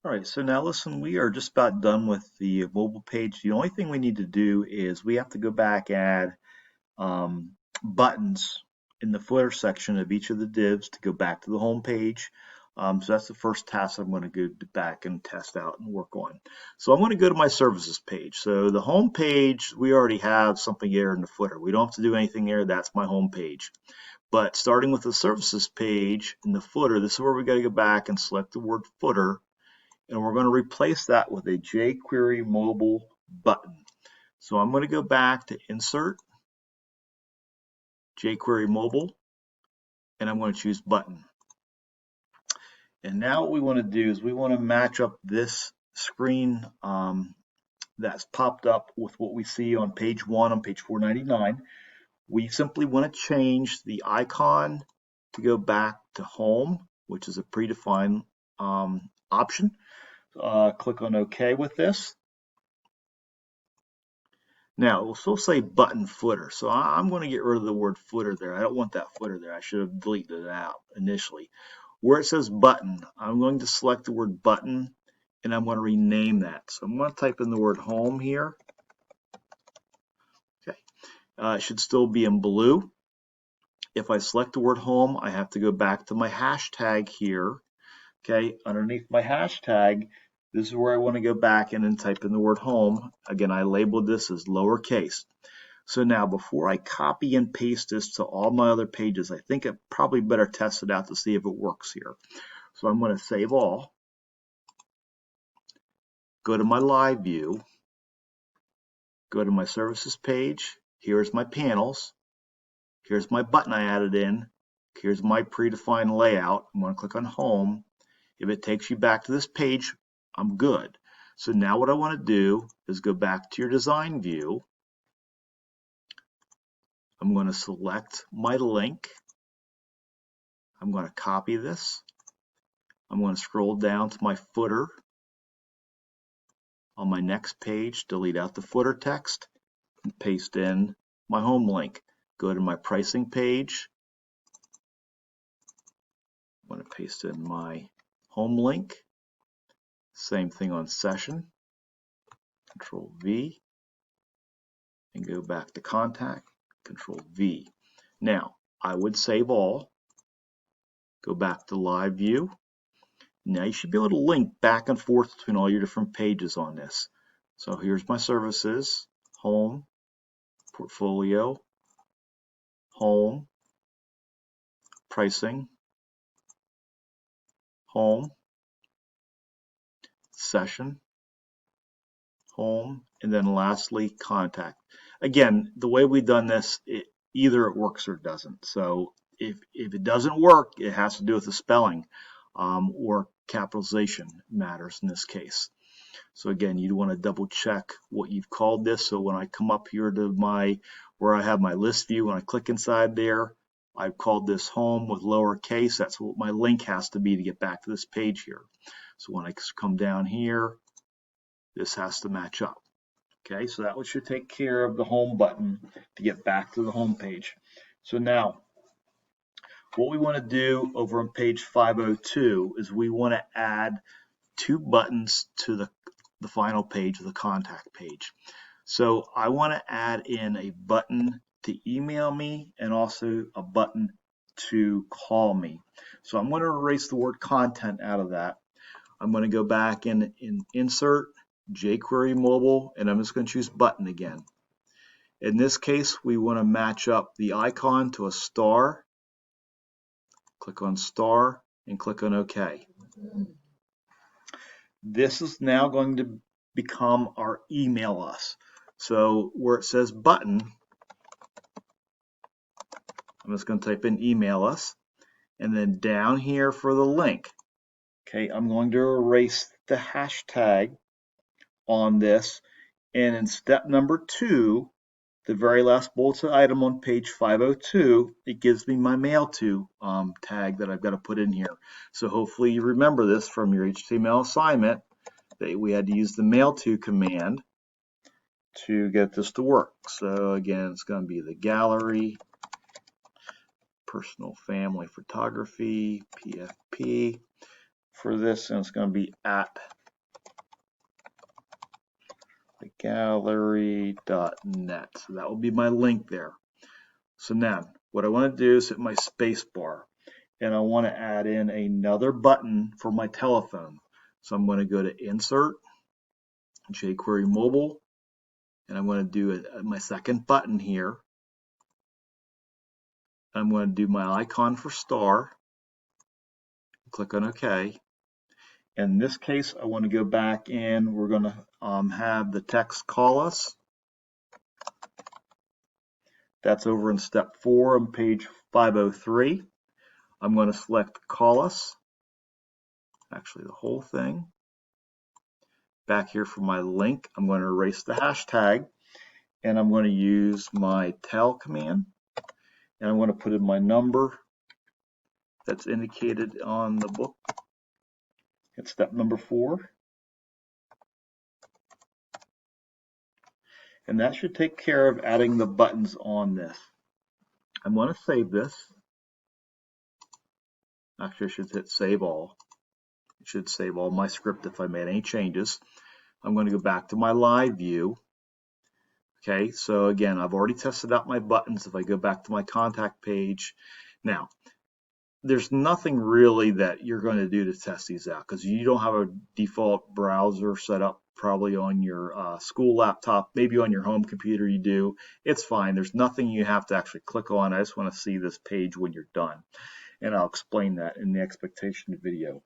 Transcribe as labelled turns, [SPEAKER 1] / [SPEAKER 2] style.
[SPEAKER 1] All right, so now listen, we are just about done with the mobile page. The only thing we need to do is we have to go back and add buttons in the footer section of each of the divs to go back to the home page. So that's the first task I'm going to go back and test out and work on. So I'm going to go to my services page. So the home page, we already have something there in the footer. We don't have to do anything there. That's my home page. But starting with the services page in the footer, this is where we got to go back and select the word footer, and we're going to replace that with a jQuery mobile button. So I'm going to go back to Insert, jQuery Mobile, and I'm going to choose Button. And now what we want to do is we want to match up this screen that's popped up with what we see on page 1 on page 499. We simply want to change the icon to go back to Home, which is a predefined option. Click on OK with this. Now, it will still say button footer, so I'm going to get rid of the word footer there. I don't want that footer there. I should have deleted it out initially. Where it says button, I'm going to select the word button, and I'm going to rename that. So I'm going to type in the word home here. Okay, it should still be in blue. If I select the word home, I have to go back to my hashtag here. Okay, underneath my hashtag, this is where I want to go back in and type in the word home. Again, I labeled this as lowercase. So now before I copy and paste this to all my other pages, I think I probably better test it out to see if it works here. So I'm going to save all, go to my live view, go to my services page, here's my panels, here's my button I added in, here's my predefined layout. I'm going to click on home. If it takes you back to this page, I'm good. So now what I want to do is go back to your design view. I'm going to select my link. I'm going to copy this. I'm going to scroll down to my footer. On my next page, delete out the footer text and paste in my home link. Go to my pricing page. I'm going to paste in my home link. Same thing on session. Control V and go back to contact. Control V. Now, I would save all. Go back to live view. Now you should be able to link back and forth between all your different pages on this. So here's my services, home, portfolio, home, pricing, home, session, home, and then lastly, contact. Again, the way we've done this, either it works or it doesn't. So if it doesn't work, it has to do with the spelling or capitalization matters in this case. So again, you want to double check what you've called this. So when I come up here to where I have my list view, when I click inside there, I've called this home with lowercase. That's what my link has to be to get back to this page here. So when I come down here, this has to match up. Okay, so that should take care of the home button to get back to the home page. So now, what we want to do over on page 502 is we want to add two buttons to the final page of the contact page. So I want to add in a button to email me and also a button to call me. So I'm going to erase the word content out of that. I'm going to go back and insert jQuery mobile, and I'm just going to choose button again. In this case, we want to match up the icon to a star. Click on star and click on OK. This is now going to become our email us. So where it says button, I'm just going to type in email us, and then down here for the link, okay, I'm going to erase the hashtag on this, and in step number 2, the very last bulleted item on page 502, it gives me my mail to tag that I've got to put in here. So hopefully you remember this from your HTML assignment, that we had to use the mail to command to get this to work. So again, it's going to be the gallery, personal family photography, PFP, for this, and it's going to be at thegallery.net. So that will be my link there. So now what I want to do is hit my space bar, and I want to add in another button for my telephone. So I'm going to go to Insert, jQuery Mobile, and I'm going to do my second button here. I'm going to do my icon for star, click on OK. In this case, I want to go back in. We're going to have the text call us. That's over in step 4 on page 503. I'm going to select call us, actually the whole thing. Back here for my link, I'm going to erase the hashtag, and I'm going to use my tail command, and I'm going to put in my number that's indicated on the book. It's step number 4. And that should take care of adding the buttons on this. I'm going to save this. Actually, I should hit save all. It should save all my script if I made any changes. I'm going to go back to my live view. Okay, so again, I've already tested out my buttons. If I go back to my contact page, now there's nothing really that you're going to do to test these out because you don't have a default browser set up probably on your school laptop, maybe on your home computer you do. It's fine. There's nothing you have to actually click on. I just want to see this page when you're done, and I'll explain that in the expectation video.